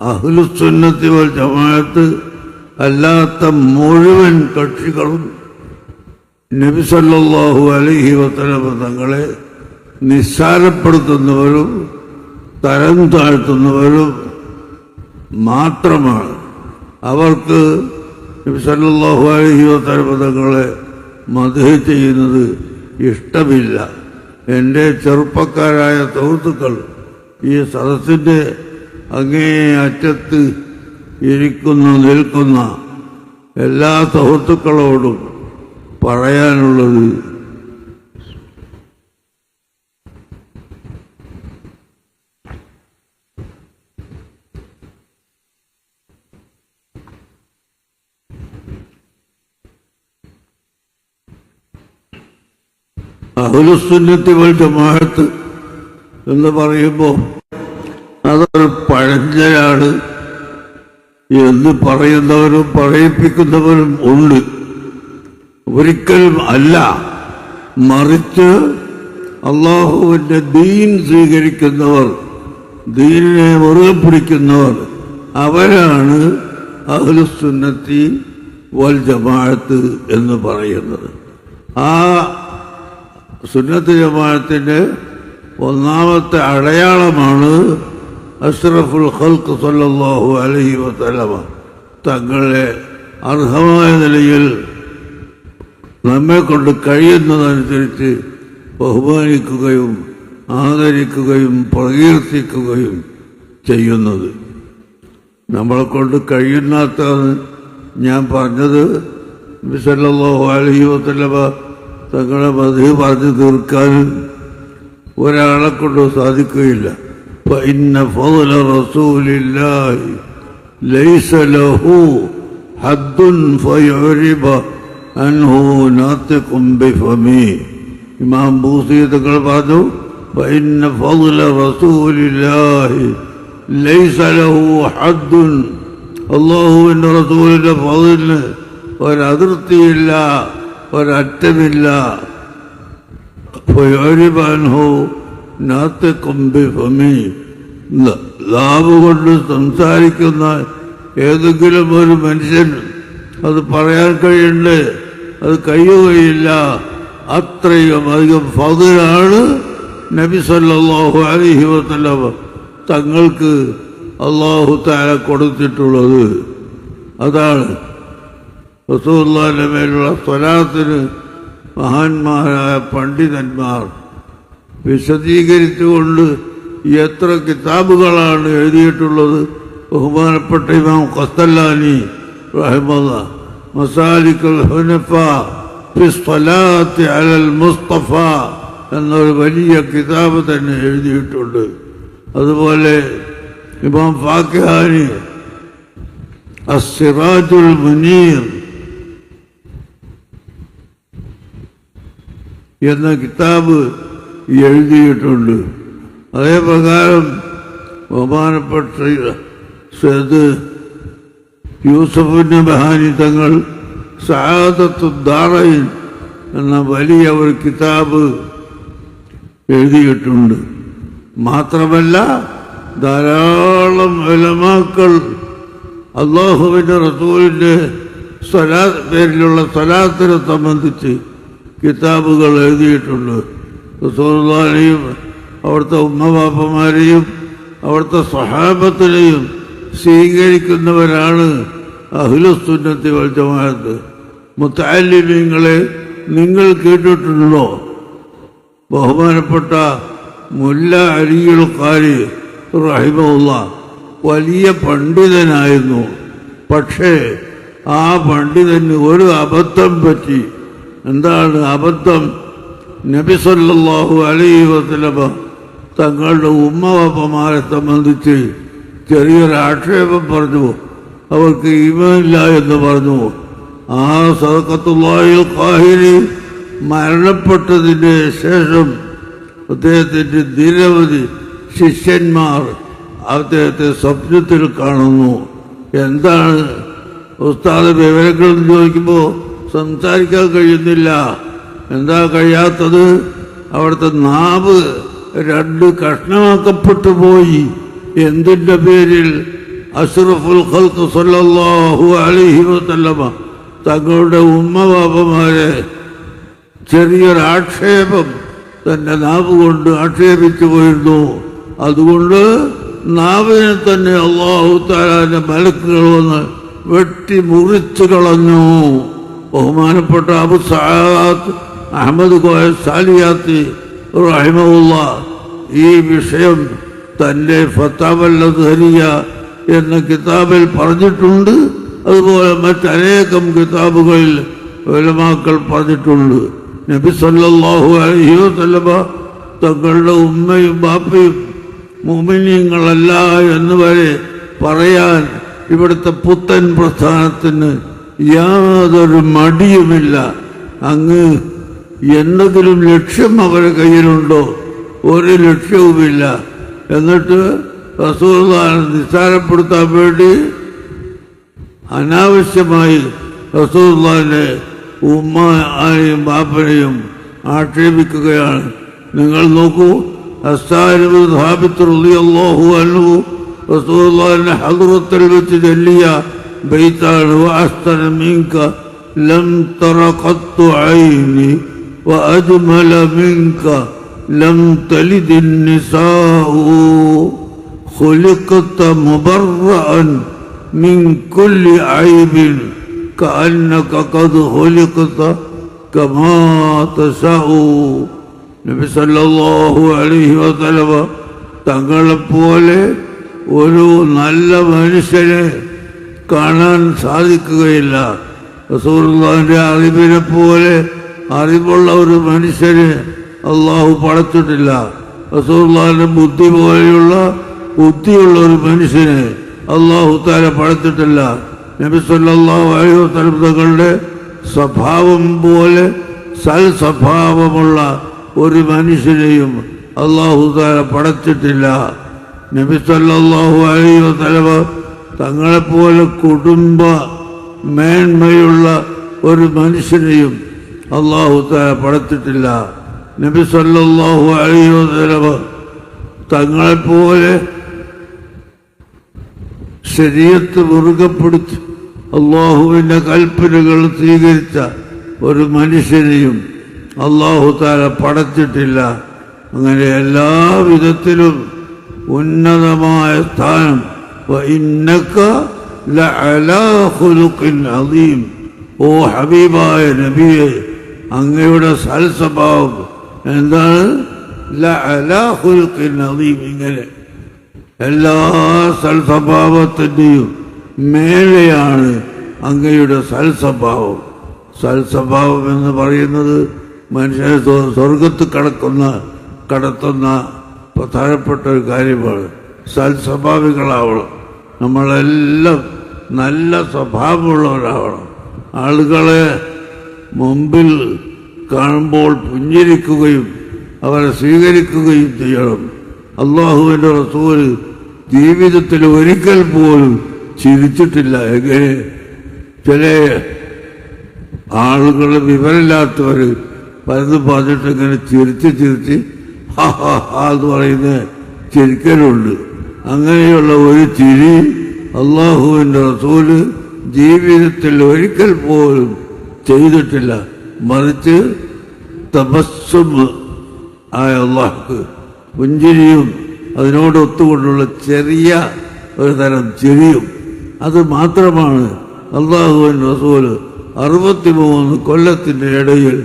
അഹ്ലുസുന്നത്തി വൽ ജമാഅത്ത് അല്ലാത്ത മുഴുവൻ കക്ഷികളും നബി സല്ലല്ലാഹു അലൈഹി വസല്ലം തങ്ങളെ നിസ്സാരപ്പെടുത്തുന്നവരും തരം താഴ്ത്തുന്നവരും മാത്രമാണ്. അവർക്ക് നബി സല്ലല്ലാഹു അലൈഹി വസല്ലം തങ്ങളെ മദ്ഹ് ചെയ്യുന്നത് ഇഷ്ടമില്ല. എൻ്റെ ചെറുപ്പക്കാരായ സുഹൃത്തുക്കൾ, ഈ സദസ്സിൻ്റെ അങ്ങേ അറ്റത്ത് നിൽക്കുന്ന എല്ലാ സുഹൃത്തുക്കളോടും പറയാനുള്ളത്, അഹ്ലുസുന്നത്തി വൽ ജമാഅത്ത് എന്ന് പറയുമ്പോൾ അതൊരു പഴഞ്ചനാണ് എന്ന് പറയുന്നവരും പറയിപ്പിക്കുന്നവരും ഉണ്ട്. ഒരിക്കലും അല്ല. മറിച്ച് അള്ളാഹുവിൻ്റെ ദീൻ സ്വീകരിക്കുന്നവർ, ദീനിനെ മുറുകെ പിടിക്കുന്നവർ, അവരാണ് അഹ്ലുസുന്നത്തി വൽ ജമാഅത്ത് എന്ന് പറയുന്നത്. ആ സുന്നത്ത് ജമാഅത്തിൻ്റെ ഒന്നാമത്തെ അടയാളമാണ് അഷ്റഫുൽ ഖൽഖ് സല്ലല്ലാഹു അലൈഹി വസല്ലമ തങ്ങളെ അർഹമായ നിലയിൽ നമ്മെ കൊണ്ട് കഴിയുന്നതനുസരിച്ച് ബഹുമാനിക്കുകയും ആദരിക്കുകയും പ്രകീർത്തിക്കുകയും ചെയ്യുന്നത്. നമ്മളെ കൊണ്ട് കഴിയുന്നാത്തതാണ് ഞാൻ പറഞ്ഞത്. നബി സല്ലല്ലാഹു അലൈഹി വസല്ലമ തങ്ങളെ മദ്ഹ് പറഞ്ഞു തീർക്കാൻ ഒരാളെ കൊണ്ട് സാധിക്കുകയില്ല. فإن فضل رسول الله ليس له حد فيعرب عنه ناطق بفمه. ഇമാം ബൂസരി തങ്ങൾ പറഞ്ഞു, فإن فضل رسول الله ليس له حد. അല്ലാഹുവിൻ്റെ റസൂലിൻ്റെ ഫضലിന് ഒരതിർത്തിയില്ല, ഒരറ്റമില്ല. فيعرب عنه ناطق بفمه. നാവ് കൊണ്ട് സംസാരിക്കുന്ന ഏതെങ്കിലും ഒരു മനുഷ്യൻ അത് പറയാൻ കഴിയണ്ടേ? അത് കഴിയുകയില്ല. അത്രയും അധികം ഫضലാണ് നബി സല്ലല്ലാഹു അലൈഹി വസല്ലം തങ്ങൾക്ക് അല്ലാഹു തആല കൊടുത്തിട്ടുള്ളത്. അതാണ് റസൂലുള്ളാഹിന്റെ മേലുള്ള സ്വലാത്തിന് മഹാന്മാരായ പണ്ഡിതന്മാർ വിശദീകരിച്ചുകൊണ്ട് എത്ര കിതാബുകളാണ് എഴുതിയിട്ടുള്ളത്. ബഹുമാനപ്പെട്ട ഇമാം ഖസ്തല്ലാനി റഹിമഹുല്ലാഹ് മസാലിക്കുൽ ഹുനഫ ഫി സ്വലാത്തി അലൽ മുസ്തഫ എന്നൊരു വലിയ കിതാബ് തന്നെ എഴുതിയിട്ടുണ്ട്. അതുപോലെ ഇമാം ഫാക്കിഹാനി അസ്സിറാജുൽ മുനീർ എന്ന കിതാബ് എഴുതിയിട്ടുണ്ട്. അതേപ്രകാരം ബഹുമാനപ്പെട്ട സയ്യിദ് യൂസുഫ് നബഹാനി തങ്ങൾ സഅദത്തുദ്ദാറൈൻ എന്ന വലിയ ഒരു കിതാബ് എഴുതിയിട്ടുണ്ട്. മാത്രമല്ല ധാരാളം ഉലമാക്കൾ അല്ലാഹുവിൻ്റെ റസൂലിൻ്റെ പേരിലുള്ള സ്വലാത്തിനെ സംബന്ധിച്ച് കിതാബുകൾ എഴുതിയിട്ടുണ്ട്. റസൂലുള്ളാഹിയെയും അവിടുത്തെ ഉമ്മവാപ്പമാരെയും അവിടുത്തെ സ്വഹാബത്തിനെയും സ്വീകരിക്കുന്നവരാണ് അഹ്ലുസുന്നത്തി വൽ ജമാഅത്ത്. മുതഅല്ലിമീങ്ങളെ നിങ്ങൾ കേട്ടിട്ടുണ്ടോ? ബഹുമാനപ്പെട്ട മുല്ല അലിയുൽ ഖാരി റഹിമഹുല്ലാഹ് വലിയ പണ്ഡിതനായിരുന്നു. പക്ഷേ ആ പണ്ഡിതന് ഒരു അബദ്ധം പറ്റി. എന്താണ് അബദ്ധം? നബി സല്ലല്ലാഹു അലൈഹി വസല്ലമ തങ്ങളുടെ ഉമ്മവാപ്പമാരെ സംബന്ധിച്ച് ചെറിയൊരു ആക്ഷേപം പറഞ്ഞു. അവർക്ക് ഈമാനില്ല എന്ന് പറഞ്ഞു. ആ സദഖത്തുല്ലാഹിൽ ഖാഹിരി മരണപ്പെട്ടതിന് ശേഷം അദ്ദേഹത്തിൻ്റെ നിരവധി ശിഷ്യന്മാർ അദ്ദേഹത്തെ സ്വപ്നത്തിൽ കാണുന്നു. എന്താണ് ഉസ്താദ് വിവരങ്ങൾ ചോദിക്കുമ്പോൾ സംസാരിക്കാൻ കഴിയുന്നില്ല. എന്താ കഴിയാത്തത്? അവിടുത്തെ നാവ് 2 കഷ്ണമാക്കപ്പെട്ടു പോയി. എന്തിൻ്റെ പേരിൽ? അഷ്റഫുൽ ഖൽഖ് സല്ലല്ലാഹു അലൈഹി വസല്ലമ തങ്ങളുടെ ഉമ്മവാപ്പമാരെ ചെറിയൊരാക്ഷേപം തന്റെ നാവ് കൊണ്ട് ആക്ഷേപിച്ചു പോയിരുന്നു. അതുകൊണ്ട് നാവിനെ തന്നെ അല്ലാഹു തആലയുടെ മലക്കുകൾ വന്ന് വെട്ടി മുറിച്ചു കളഞ്ഞു. ബഹുമാനപ്പെട്ട അബു സഅദ് അഹ്മദ് കോയ സാലിയാത്തി റഹിമഹുല്ലാഹ് ഈ വിഷയം തന്റെ ഫത്താവൽ അസ്ഹരിയ എന്ന കിതാബിൽ പറഞ്ഞിട്ടുണ്ട്. അതുപോലെ മറ്റനേകം കിതാബുകളിൽ ഉലമാക്കൾ പറഞ്ഞിട്ടുണ്ട്. നബി സല്ലല്ലാഹു അലൈഹി വസല്ലമ തങ്ങളുടെ ഉമ്മയും ബാപ്പയും മുഅ്മിനീങ്ങളല്ല എന്ന് വരെ പറയാൻ ഇവിടുത്തെ പുത്തൻ പ്രസ്ഥാനത്തിന് യാതൊരു മടിയുമില്ല. അങ്ങ് എന്തെങ്കിലും ലക്ഷ്യം അവരുടെ കയ്യിലുണ്ടോ? ഒരു ലക്ഷ്യവുമില്ല. എന്നിട്ട് റസൂലുള്ളാഹിനെ നിസ്സാരപ്പെടുത്താൻ വേണ്ടി അനാവശ്യമായി റസൂലുള്ളാഹിന്റെ ഉമ്മയെയും ബാപ്പനെയും ആക്ഷേപിക്കുകയാണ്. നിങ്ങൾ നോക്കൂ, ഹസ്സാൻ ഇബ്നു സാബിത്ത് റളിയല്ലാഹു അൻഹു റസൂലുള്ളാഹിന്റെ ഹദ്റത്തിൽ വെച്ച് ചൊല്ലിയ ബൈത്താണ് വഅഹ്സന മിൻക ലം തറ ഖത്തു ഐനി വഅജ്മല മിൻക ലം തലിദ് النساء خلقت مبرأ من كل عيب كأنك قد خلقت كما تشاء. നബി സല്ലല്ലാഹു അലൈഹി വസല്ലമ തങ്ങളെപ്പോലെ ഒരു നല്ല മനുഷ്യനെ കാണാൻ സാധിക്കുകയില്ല. റസൂലുള്ളാഹിന്റെ അറിവിനെ പോലെ അറിവുള്ള ഒരു മനുഷ്യനെ അള്ളാഹു പടച്ചിട്ടില്ല. റസൂലുള്ളാഹിന്റെ ബുദ്ധി പോലെയുള്ള ബുദ്ധിയുള്ള ഒരു മനുഷ്യനെ അള്ളാഹു തആല പടച്ചിട്ടില്ല. നബി സല്ലല്ലാഹു അലൈഹി വസല്ലം തങ്ങളുടെ സ്വഭാവം പോലെ സൽ സ്വഭാവമുള്ള ഒരു മനുഷ്യനെയും അള്ളാഹു തആല പടച്ചിട്ടില്ല. നബി സല്ലല്ലാഹു അലൈഹി വസല്ലം തങ്ങളെപ്പോലെ കുടുംബ മേന്മയുള്ള ഒരു മനുഷ്യനെയും അള്ളാഹു തആല പടച്ചിട്ടില്ല. നബി സല്ലല്ലാഹു അലൈഹി വസല്ലം തങ്ങളെപ്പോലെ ശരീഅത്ത് മുറുകെ പിടിച്ച് അള്ളാഹുവിൻ്റെ കൽപ്പനകൾ സ്വീകരിച്ച ഒരു മനുഷ്യനെയും അള്ളാഹു തആല പടച്ചിട്ടില്ല. അങ്ങനെ എല്ലാ വിധത്തിലും ഉന്നതമായ സ്ഥാനം. വഇന്നക ലഅലാ ഖുലുഖിൻ അദീം. ഓ ഹബീബായ നബിയെ, അങ്ങയുടെ സൽസ്വഭാവം എന്താണ്? ലഅലാ ഖുലുഖിൻ അദീം. ഇങ്ങനെ എല്ലാ സൽസ്വഭാവത്തിൻ്റെയും മേലെയാണ് അങ്ങയുടെ സൽസ്വഭാവം. സൽസ്വഭാവം എന്ന് പറയുന്നത് മനുഷ്യനെ സ്വർഗത്ത് കടത്തുന്ന പ്രധാനപ്പെട്ട ഒരു കാര്യമാണ്. സൽസ്വഭാവികളാവണം. നമ്മളെല്ലാം നല്ല സ്വഭാവമുള്ളവരാവണം. ആളുകളെ മുമ്പിൽ കാണുമ്പോൾ പുഞ്ചിരിക്കുകയും അവരെ സ്വീകരിക്കുകയും ചെയ്യണം. അള്ളാഹുവിൻ്റെ റസൂൽ ജീവിതത്തിൽ ഒരിക്കൽ പോലും ചിരിച്ചിട്ടില്ല. എങ്ങനെ ചില ആളുകൾ വിവരമില്ലാത്തവർ പലതും പറഞ്ഞിട്ട് ഇങ്ങനെ ചിരിച്ച് ഹാ ഹാ ഹാ എന്ന് പറയുന്ന ചിരിക്കലുണ്ട്. അങ്ങനെയുള്ള ഒരു ചിരി അള്ളാഹുവിൻ്റെ റസൂല് ജീവിതത്തിൽ ഒരിക്കൽ പോലും ചെയ്തിട്ടില്ല. മറിച്ച് തബസ്സും ആയ അള്ളാഹ്ക്ക് പുഞ്ചിരിയും അതിനോടൊത്തുകൊണ്ടുള്ള ചെറിയ ഒരു തരം ചിരിയും അത് മാത്രമാണ് അള്ളാഹുവിൻ്റെ റസൂല് 63 കൊല്ലത്തിൻ്റെ ഇടയിൽ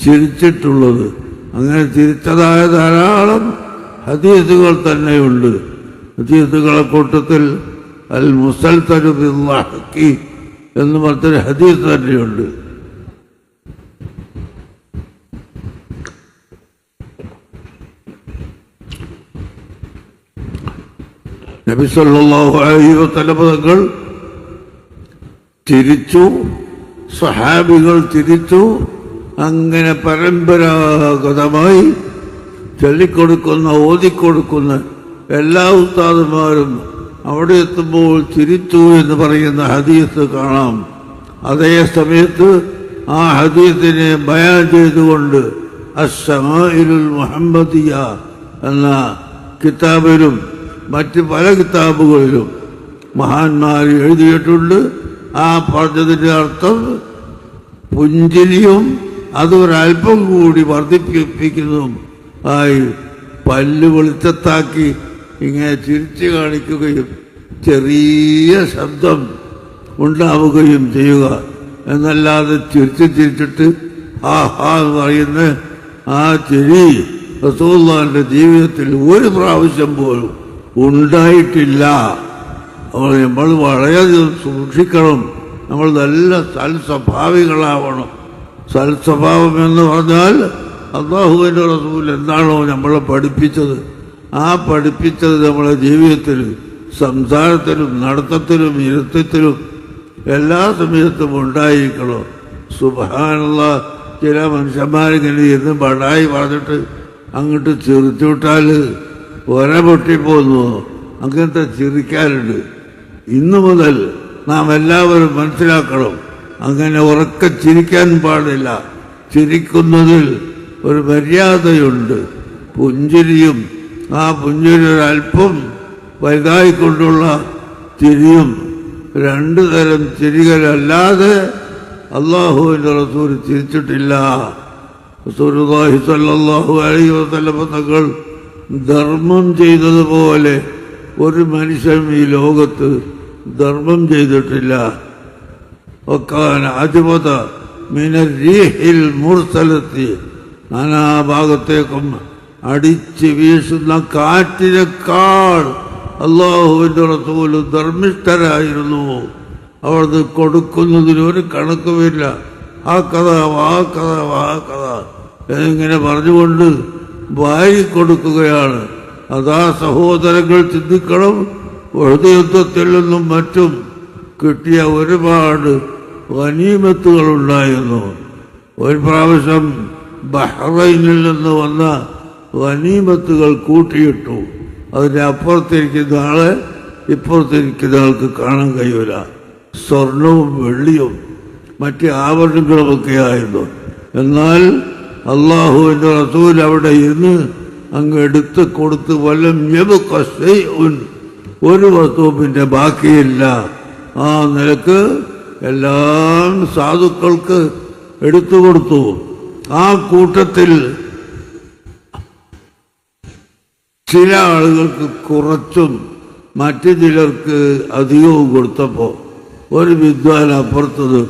ചിരിച്ചിട്ടുള്ളത്. അങ്ങനെ ചിരിച്ചതായ ധാരാളം ഹദീസുകൾ തന്നെയുണ്ട്. ഹദീസുകളെ കൂട്ടത്തിൽ അൽ മുസൽസലു ബിദ്ദഹ്കി എന്ന് പറഞ്ഞൊരു ഹദീസ് തന്നെയുണ്ട്. നബി സല്ലല്ലാഹു അലൈഹി വസല്ലം തങ്ങൾ ചിരിച്ചു, സ്വഹാബികൾ ചിരിച്ചു. അങ്ങനെ പരമ്പരാഗതമായി ചൊല്ലിക്കൊടുക്കുന്ന ഓതിക്കൊടുക്കുന്ന എല്ലാ ഉസ്താദുമാരും അവിടെ എത്തുമ്പോൾ ചിരിച്ചു എന്ന് പറയുന്ന ഹദീസ് കാണാം. അതേ സമയത്ത് ആ ഹദീസിനെ ബയാൻ ചെയ്തുകൊണ്ട് അശ്ശമാഇലുൽ മുഹമ്മദിയ എന്ന കിതാബിലും മറ്റ് പല കിതാബുകളിലും മഹാന്മാർ എഴുതിയിട്ടുണ്ട്. ആ പറഞ്ഞതിൻ്റെ അർത്ഥം പുഞ്ചിരിയും അതൊരൽപ്പം കൂടി വർദ്ധിപ്പിക്കുന്നതും ആയി പല്ല് വെളിച്ചത്താക്കി ഇങ്ങനെ ചിരിച്ചു കാണിക്കുകയും ചെറിയ ശബ്ദം ഉണ്ടാവുകയും ചെയ്യുക എന്നല്ലാതെ ചിരിച്ചിട്ട് ആ ഹാ എന്ന് പറയുന്ന ആ ചിരി റസൂലുള്ളാഹിന്റെ ജീവിതത്തിൽ ഒരു പ്രാവശ്യം പോലും ഉണ്ടായിട്ടില്ല. നമ്മൾ വളരെയധികം സൂക്ഷിക്കണം. നമ്മൾ നല്ല സൽസ്വഭാവികളാവണം. സൽസ്വഭാവം എന്ന് പറഞ്ഞാൽ അല്ലാഹുവിൻ്റെ റസൂൽ എന്താണോ നമ്മളെ പഠിപ്പിച്ചത്, ആ പഠിപ്പിച്ചത് നമ്മളെ ജീവിതത്തിൽ സംസാരത്തിലും നടത്തത്തിലും ഇരുത്തത്തിലും എല്ലാ സമയത്തും ഉണ്ടായിരിക്കണം. സുബ്ഹാനല്ലാഹ്, ചില മനുഷ്യന്മാരിങ്ങനെ ഇരുന്ന് ബടായി പറഞ്ഞിട്ട് അങ്ങോട്ട് ചിരിച്ചുവിട്ടാൽ ഒര പൊട്ടിപ്പോന്നു. അങ്ങനത്തെ ചിരിക്കാറുണ്ട്. ഇന്നു മുതൽ നാം എല്ലാവരും മനസ്സിലാക്കണം, അങ്ങനെ ഉറക്കെ ചിരിക്കാൻ പാടില്ല. ചിരിക്കുന്നതിൽ ഒരു മര്യാദയുണ്ട്. പുഞ്ചിരിയും ആ പുഞ്ചിരി ഒരൽപ്പം വലുതായിക്കൊണ്ടുള്ള ചിരിയും രണ്ടു തരം ചിരികളല്ലാതെ അല്ലാഹുവിൻ്റെ റസൂൽ ചിരിച്ചിട്ടില്ല. റസൂലുള്ളാഹി സ്വല്ലല്ലാഹു അലൈഹി വസല്ലം തങ്ങൾ ധർമ്മം ചെയ്തതുപോലെ ഒരു മനുഷ്യനും ഈ ലോകത്ത് ധർമ്മം ചെയ്തിട്ടില്ല. വക്കാന അജ്വദ മിനർ റീഹിൽ മുർസലത്തി, നാനാഭാഗത്തേക്കും അടിച്ച് വീശുന്ന കാറ്റിനേക്കാൾ അല്ലാഹുവിൻ്റെ റസൂൽ ധർമ്മിഷ്ഠരായിരുന്നു. അവിടുന്ന് കൊടുക്കുന്നതിന് ഒരു കണക്കുമില്ല. ആ കഥ എന്നിങ്ങനെ പറഞ്ഞുകൊണ്ട് വാരി കൊടുക്കുകയാണ്. അതാ സഹോദരങ്ങൾ ചിന്തിക്കണം. യുദ്ധത്തിൽ നിന്നും മറ്റും കിട്ടിയ ഒരുപാട് ഗനീമത്തുകളുണ്ടായിരുന്നു. ഒരു പ്രാവശ്യം ബഹ്റൈനിൽ നിന്ന് വന്ന ഗനീമത്തുകൾ കൂട്ടിയിട്ടു. അതിൻ്റെ അപ്പുറത്തിരിക്കുന്ന ആളെ ഇപ്പുറത്തിരിക്കുന്ന ആൾക്ക് കാണാൻ കഴിയൂല. സ്വർണവും വെള്ളിയും മറ്റ് ആഭരണങ്ങളുമൊക്കെ ആയിരുന്നു. എന്നാൽ അല്ലാഹുവിൻ്റെ റസൂൽ അവിടെ ഇരുന്ന് അങ്ങ് എടുത്ത് കൊടുത്ത് വല്ലം ഒരു വസ്തുവും പിന്നെ ബാക്കിയില്ല. ആ നിലക്ക് എല്ലാം സാധുക്കൾക്ക് എടുത്തു കൊടുത്തു. ആ കൂട്ടത്തിൽ ചില ആളുകൾക്ക് കുറച്ചും മറ്റു ചിലർക്ക് അധികവും കൊടുത്തപ്പോൾ ഒരു വിദ്വാൻ അപ്പുറത്തത്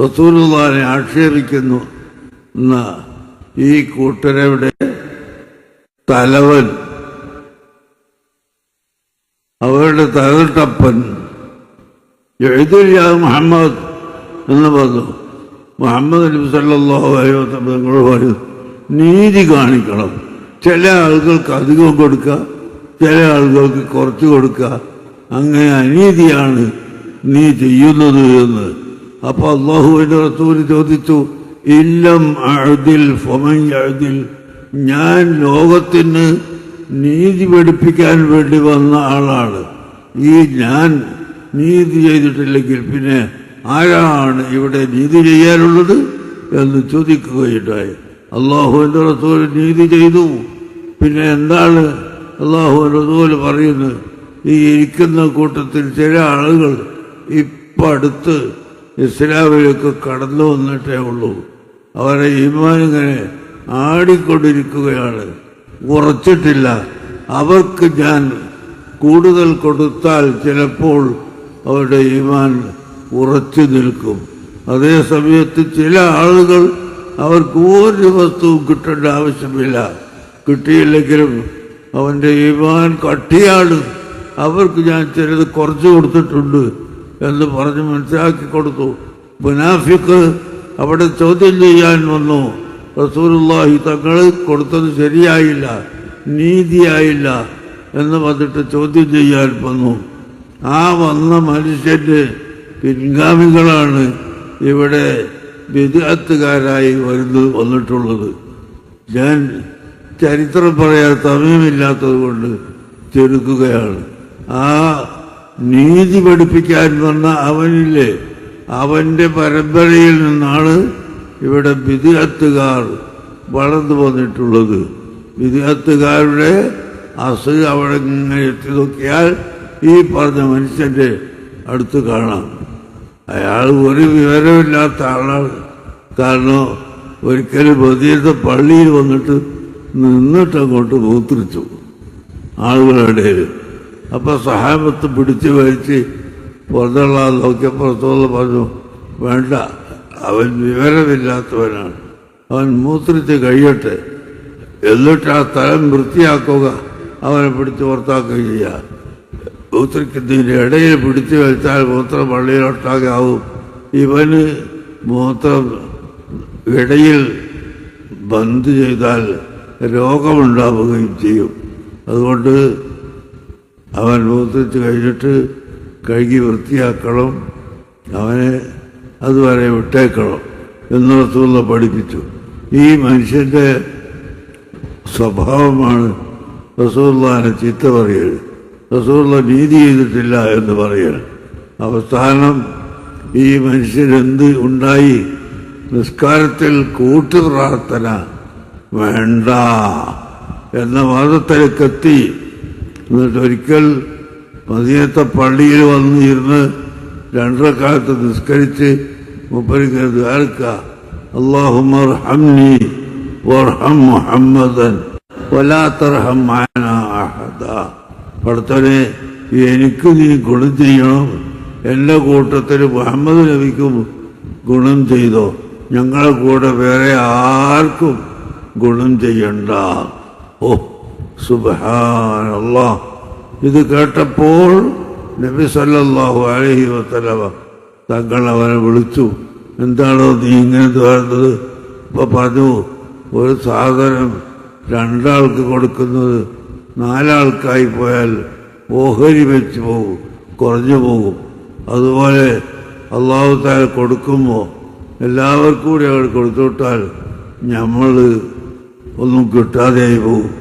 റസൂലുള്ളാഹിനെ ആക്ഷേപിക്കുന്നു. ഈ കൂട്ടരവിടെ തലവൻ, അവരുടെ തലട്ടപ്പൻ എഴുതില്ല മുഹമ്മദ് എന്ന് പറഞ്ഞു. മുഹമ്മദ് നബി സല്ലല്ലാഹു അലൈഹി വസല്ലം നിങ്ങൾ പറയും, നീതി കാണിക്കണം. ചില ആളുകൾക്ക് അധികം കൊടുക്കുക, ചില ആളുകൾക്ക് കുറച്ച് കൊടുക്കുക. അങ്ങനെ അനീതിയാണ് നീ ചെയ്യുന്നത് എന്ന്. അപ്പൊ അല്ലാഹുവിൻ്റെ റസൂൽ ചോദിച്ചു, ഇല്ലം അഅദിൽ ഫമൻ യഅദിൽ, ഞാൻ ലോകത്തിന് നീതി പഠിപ്പിക്കാൻ വേണ്ടി വന്ന ആളാണ്. ഈ ഞാൻ നീതി ചെയ്തിട്ടില്ലെങ്കിൽ പിന്നെ ആരാണ് ഇവിടെ നീതി ചെയ്യാനുള്ളത് എന്ന് ചോദിക്കുകയുണ്ടായി. അല്ലാഹുവിൻ്റെ റസൂൽ നീതി ചെയ്തു. പിന്നെ എന്താണ് അല്ലാഹുവിൻ്റെ റസൂൽ പറയുന്നത്? ഈ ഇരിക്കുന്ന കൂട്ടത്തിൽ ചില ആളുകൾ ഇപ്പം അടുത്ത് ഇസ്ലാമിലേക്ക് കടന്നു വന്നിട്ടേ ഉള്ളൂ. അവരെ ഈമാൻ ഇങ്ങനെ ആടിക്കൊണ്ടിരിക്കുകയാണ്, ഉറച്ചിട്ടില്ല. അവർക്ക് ഞാൻ കൂടുതൽ കൊടുത്താൽ ചിലപ്പോൾ അവരുടെ ഈമാൻ ഉറച്ചു നിൽക്കും. അതേ സമയത്ത് ചില ആളുകൾ അവർക്ക് ഒരു വസ്തുവും കിട്ടേണ്ട ആവശ്യമില്ല. കിട്ടിയില്ലെങ്കിലും അവൻ്റെ ഈമാൻ കട്ടിയാണ്, അവർക്ക് ഞാൻ ചിലത് കുറച്ച് കൊടുത്തിട്ടുണ്ട് എന്ന് പറഞ്ഞ് മനസ്സിലാക്കി കൊടുത്തു. മുനാഫിക്ക് അവിടെ ചോദ്യം ചെയ്യാൻ വന്നു. റസൂലുള്ളാഹി തങ്ങൾ കൊടുത്തത് ശരിയായില്ല, നീതിയായില്ല എന്ന് പറഞ്ഞിട്ട് ചോദ്യം ചെയ്യാൻ വന്നു. ആ വന്ന മനുഷ്യൻ്റെ പിൻഗാമികളാണ് ഇവിടെ ബിദ്അത്തുകാരായി വന്നിട്ടുള്ളത്. ഞാൻ ചരിത്രം പറയാൻ സമയമില്ലാത്തത് കൊണ്ട് ചെറുക്കുകയാണ്. ആ നീതി പഠിപ്പിക്കാൻ വന്ന അവനില്ലേ, അവൻ്റെ പരമ്പരയിൽ നിന്നാണ് ഇവിടെ ബിദ്അത്തുകാർ വളർന്നു വന്നിട്ടുള്ളത്. ബിദ്അത്തുകാരുടെ അവിടെ ഇങ്ങനെ എത്തി നോക്കിയാൽ ഈ പറഞ്ഞ മനുഷ്യൻ്റെ അടുത്ത് കാണാം. അയാൾ ഒരു വിവരമില്ലാത്ത ആളാണ്. കാരണം ഒരിക്കലും മദീനത്തെ പള്ളിയിൽ വന്നിട്ട് അങ്ങോട്ട് മൂത്രിച്ചു ആളുകളുടെ ഇടയിൽ. അപ്പം സഹാബത്ത് പിടിച്ച് വലിച്ച് പുറത്തുള്ള നോക്കിയപ്പോൾ റസൂലുള്ളാഹി പറഞ്ഞു, വേണ്ട, അവൻ വിവരമില്ലാത്തവനാണ്, അവൻ മൂത്രിച്ച് കഴിയട്ടെ, എന്നിട്ട് ആ സ്ഥലം വൃത്തിയാക്കുക, അവനെ പിടിച്ച് പുറത്താക്കുകയും ചെയ്യുക. മൂത്രത്തിൻ്റെ ഇടയിൽ പിടിച്ചു വലിച്ചാൽ മൂത്രം പള്ളിയിലൊട്ടാകെ ആവും. ഇവന് മൂത്രം ഇടയിൽ ബന്ദ് ചെയ്താൽ രോഗമുണ്ടാവുകയും ചെയ്യും. അതുകൊണ്ട് അവൻ മൂത്രിച്ച് കഴിഞ്ഞിട്ട് കഴുകി വൃത്തിയാക്കണം, അവനെ അതുവരെ വിട്ടേക്കണം എന്ന് റസൂലുള്ളാഹി പഠിപ്പിച്ചു. ഈ മനുഷ്യൻ്റെ സ്വഭാവമാണ് റസൂലുള്ളാഹിനെ ചീത്ത പറയരുത്, റസൂലുള്ളാഹി നീതി ചെയ്തിട്ടില്ല എന്ന് പറയണം. അവസാനം ഈ മനുഷ്യരെന്ത് ഉണ്ടായി? നിസ്കാരത്തിൽ കൂട്ടുപ്രാർത്ഥന വേണ്ട എന്ന വാദത്തിലേക്കെത്തി. എന്നിട്ടൊരിക്കൽ മദീനത്തെ പള്ളിയിൽ വന്ന് ഇരുന്ന് 2 റക്അത്ത് നിസ്കരിച്ച് മൂപ്പരിക്ക് ദുആ, അല്ലാഹുമ്മ അർഹംനി വർഹം മുഹമ്മദൻ വലാ തർഹം മഅനാ അഹദാ. പടച്ചവനെ, എനിക്ക് നീ ഗുണം ചെയ്യണം, എൻ്റെ കൂട്ടത്തിൽ മുഹമ്മദ് നബിക്കും ഗുണം ചെയ്തോ, ഞങ്ങളെ കൂടെ വേറെ ആർക്കും ഗുണം ചെയ്യണ്ട. ഓ സുബ്ഹാനല്ലാഹ്. ഇത് കേട്ടപ്പോൾ നബി സല്ലല്ലാഹു അലൈഹി വസല്ലമ തങ്ങൾ അവനെ വിളിച്ചു. എന്താണോ നീ ഇങ്ങനെ പറയുന്നത്? അപ്പോൾ പറഞ്ഞു, ഒരു സാധനം 2 ആൾക്ക് കൊടുക്കുന്നത് 4 ആൾക്കായി പോയാൽ ഓഹരി വെച്ച് പോകും, കുറഞ്ഞു പോകും. അതുപോലെ അല്ലാഹു തആല കൊടുക്കുമ്പോൾ എല്ലാവർക്കും കൂടി അവർ കൊടുത്തുവിട്ടാൽ നമ്മൾ ഒന്നും കിട്ടാതെയായി പോകും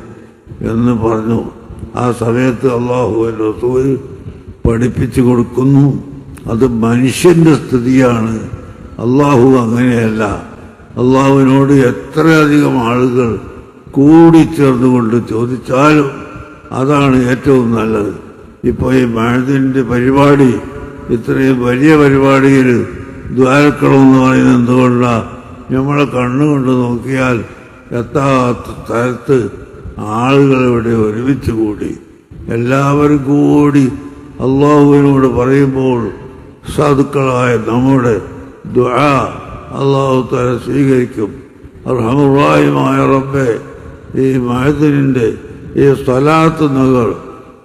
എന്ന് പറഞ്ഞു. ആ സമയത്ത് അല്ലാഹുവിൻ്റെ റസൂൽ പഠിപ്പിച്ചു കൊടുക്കുന്നു, അത് മനുഷ്യൻ്റെ സ്ഥിതിയാണ്, അല്ലാഹു അങ്ങനെയല്ല. അല്ലാഹുവിനോട് എത്രയധികം ആളുകൾ കൂടിച്ചേർന്നുകൊണ്ട് ചോദിച്ചാലും അതാണ് ഏറ്റവും നല്ലത്. ഇപ്പോൾ ഈ മഅദിൻ്റെ പരിപാടി, ഇത്രയും വലിയ പരിപാടിയിൽ ദ്വാരക്കണമെന്ന് പറയുന്നത് എന്തുകൊണ്ടാണ്? നമ്മളെ കണ്ണുകൊണ്ട് നോക്കിയാൽ എത്താത്ത സ്ഥലത്ത് ആളുകൾ ഇവിടെ ഒരുമിച്ച് കൂടി എല്ലാവരും കൂടി അള്ളാഹുവിനോട് പറയുമ്പോൾ സാധുക്കളായ നമ്മുടെ ദുആ അല്ലാഹു തആല സ്വീകരിക്കും. അർഹമുർ-റഹീമായ റബ്ബേ, ഈ മഅദിനിൻ്റെ ഈ സ്വലാത്ത് നഗർ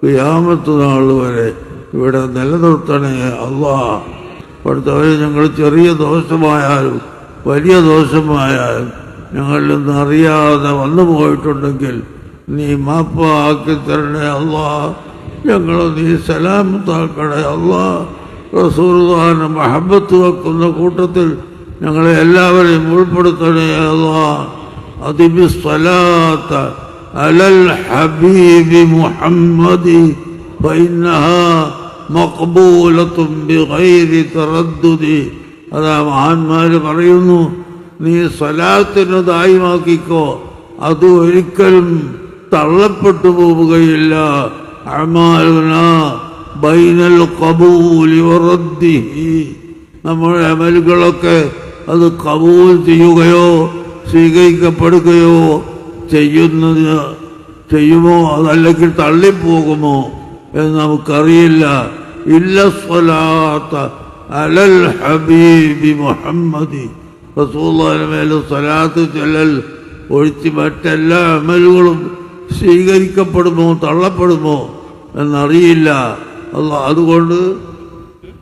ഖിയാമത്ത് നാൾ വരെ ഇവിടെ നിലനിർത്തണേ അല്ലാഹ്. അടുത്തവരെ ഞങ്ങൾ ചെറിയ ദോഷമായാലും വലിയ ദോഷമായാലും ഞങ്ങളിൽ നിന്ന് അറിയാതെ വന്നു പോയിട്ടുണ്ടെങ്കിൽ നീ മാപ്പാക്കി തരണേ അല്ലാഹ്. ഞങ്ങൾ നീ സലാമത്താക്കണേ അല്ലാഹ്. റസൂലുള്ളാഹിനെ മഹബത്ത് വെക്കുന്ന കൂട്ടത്തിൽ ഞങ്ങളെ എല്ലാവരെയും ഉൾപ്പെടുത്തണേ അല്ലാഹ്. അതിബി സ്വലാത്ത അലൽ ഹബീബി മുഹമ്മദി ഫഇന്നഹാ മഖ്ബൂലത്തുൻ ബിഗൈരി തറദ്ദുദി. അതാ മഹാന്മാർ പറയുന്നു, നീ സ്വലാത്തിനെ ദായിമാക്കിക്കോ, അത് ഒരിക്കലും തള്ളപ്പെട്ടു പോവുകയില്ല. അഅ്മാലുനാ ബൈനൽ ഖബൂലി വറദ്ദിഹി. നമ്മുടെ അമലുകളൊക്കെ അത് കബൂൽ ചെയ്യുകയോ സ്വീകരിക്കപ്പെടുകയോ ചെയ്യുമോ അതല്ലെങ്കിൽ തള്ളിപ്പോകുമോ എന്ന് നമുക്കറിയില്ല. ഇല്ല സ്വലാത്ത അലൽ ഹബീബി മുഹമ്മദി. റസൂലുള്ളാഹിയുടെ മേൽ സ്വലാത്ത് ചൊല്ലൽ ഒഴിച്ച് മറ്റെല്ലാ അമലുകളും സ്വീകരിക്കപ്പെടുമോ തള്ളപ്പെടുമോ എന്നറിയില്ല. അതുകൊണ്ട്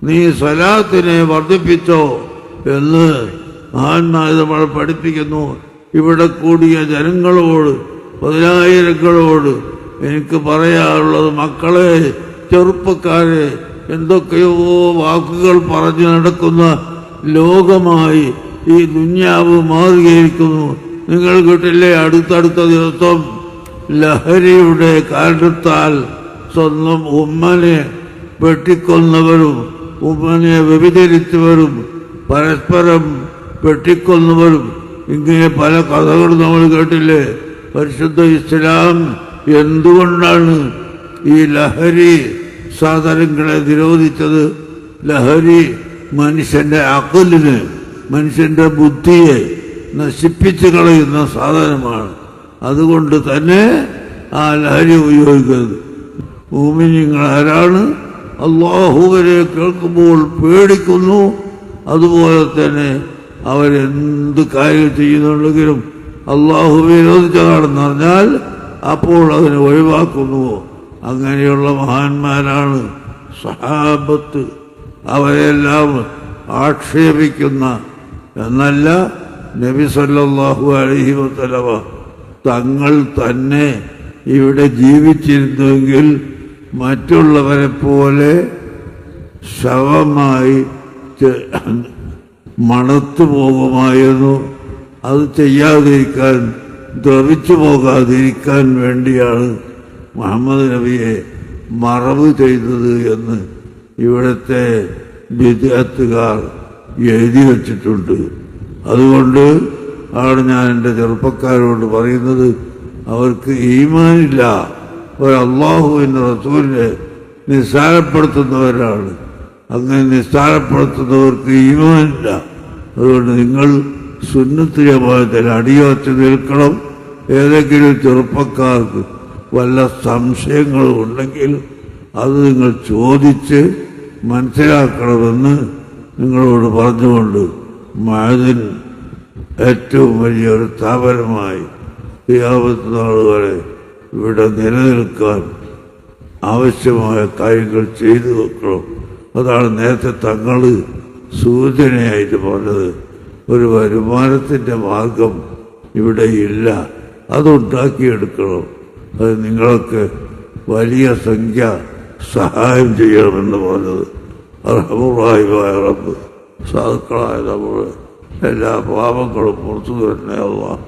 നീ സ്വലാത്തിനെ വർദ്ധിപ്പിച്ചോ എന്ന് മഹാന്മാർ നമ്മളെ പഠിപ്പിക്കുന്നു. ഇവിടെ കൂടിയ ജനങ്ങളോട്, 10,000ങ്ങളോട് എനിക്ക് പറയാനുള്ളത്, മക്കളെ, ചെറുപ്പക്കാരെ, എന്തൊക്കെയോ വാക്കുകൾ പറഞ്ഞു നടക്കുന്ന ലോകമായി ഈ ദുനിയാവ് മാറിയിരിക്കുന്നു. നിങ്ങൾ കേട്ടില്ലേ, അടുത്തടുത്ത ദിവസം ലഹരിയുടെ കാരണത്താൽ സ്വന്തം ഉമ്മനെ വെട്ടിക്കൊന്നവരും ഉമ്മനെ വ്യഭിചരിച്ചവരും പരസ്പരം വെട്ടിക്കൊന്നവരും, ഇങ്ങനെ പല കഥകളും നമ്മൾ കേട്ടില്ലേ. പരിശുദ്ധ ഇസ്ലാം എന്തുകൊണ്ടാണ് ഈ ലഹരി സാധനങ്ങളെ നിരോധിച്ചത് ലഹരി മനുഷ്യന്റെ അഖലിന്, മനുഷ്യന്റെ ബുദ്ധിയെ നശിപ്പിച്ചു കളയുന്ന സാധനമാണ്. അതുകൊണ്ട് തന്നെ ആ ലഹരി ഉപയോഗിക്കുന്നത്. മുഅ്മിനീങ്ങൾ ആരാണ്? അല്ലാഹുവിനെ കേൾക്കുമ്പോൾ പേടിക്കുന്നു, അതുപോലെ തന്നെ അവരെന്ത് കാര്യം ചെയ്യുന്നുണ്ടെങ്കിലും അല്ലാഹു വിരോധിച്ചതാണെന്ന് പറഞ്ഞാൽ അപ്പോൾ അതിനെ ഒഴിവാക്കുന്നുവോ. അങ്ങനെയുള്ള മഹാന്മാരാണ് സഹാബത്ത്. അവരെല്ലാം ആക്ഷേപിക്കുന്ന എന്നല്ല, നബി സല്ലല്ലാഹു അലൈഹി വസല്ലമ തങ്ങൾ തന്നെ ഇവിടെ ജീവിച്ചിരുന്നെങ്കിൽ മറ്റുള്ളവരെ പോലെ ശവമായി മണത്തു പോകുമായിരുന്നു. അത് ചെയ്യാതിരിക്കാൻ, ദ്രവിച്ചു പോകാതിരിക്കാൻ വേണ്ടിയാണ് മുഹമ്മദ് നബിയെ മറവ് ചെയ്തത് എന്ന് ഇവിടുത്തെ ബിദ്അത്തുകാർ എഴുതി വച്ചിട്ടുണ്ട്. അതുകൊണ്ട് ആണ് ഞാൻ എൻ്റെ ചെറുപ്പക്കാരോട് പറയുന്നത്, അവർക്ക് ഈമാനില്ല, അവർ അല്ലാഹുവിൻ്റെ റസൂലിനെ നിസ്സാരപ്പെടുത്തുന്നവരാണ്. അങ്ങനെ നിസ്സാരപ്പെടുത്തുന്നവർക്ക് ഈമാനില്ല. അതുകൊണ്ട് നിങ്ങൾ സുന്നത്ത് ജമാഅത്തിൽ അടിയുറച്ച് നിൽക്കണം. ഏതെങ്കിലും ചെറുപ്പക്കാർക്ക് വല്ല സംശയങ്ങളും ഉണ്ടെങ്കിൽ അത് നിങ്ങൾ ചോദിച്ച് മനസ്സിലാക്കണമെന്ന് നിങ്ങളോട് പറഞ്ഞുകൊണ്ട് മഅദിൻ ഏറ്റവും വലിയൊരു സ്ഥാപനമായി ഖിയാമത്ത് നാൾ വരെ ഇവിടെ നിലനിൽക്കാൻ ആവശ്യമായ കാര്യങ്ങൾ ചെയ്തു വെക്കണം. അതാണ് നേരത്തെ തങ്ങൾ സൂചനയായിട്ട് പറഞ്ഞത്. ഒരു വരുമാനത്തിൻ്റെ മാർഗം ഇവിടെ ഇല്ല, അതുണ്ടാക്കിയെടുക്കണം. അത് നിങ്ങളൊക്കെ വലിയ സംഖ്യ സഹായം ചെയ്യണമെന്ന് പറഞ്ഞത്. അർഹമുറാഹിമായ റബ്ബ് സാധുക്കളായ നമ്മുടെ എല്ലാ പാപങ്ങളും പുറത്തു തന്നെ അല്ലാഹ്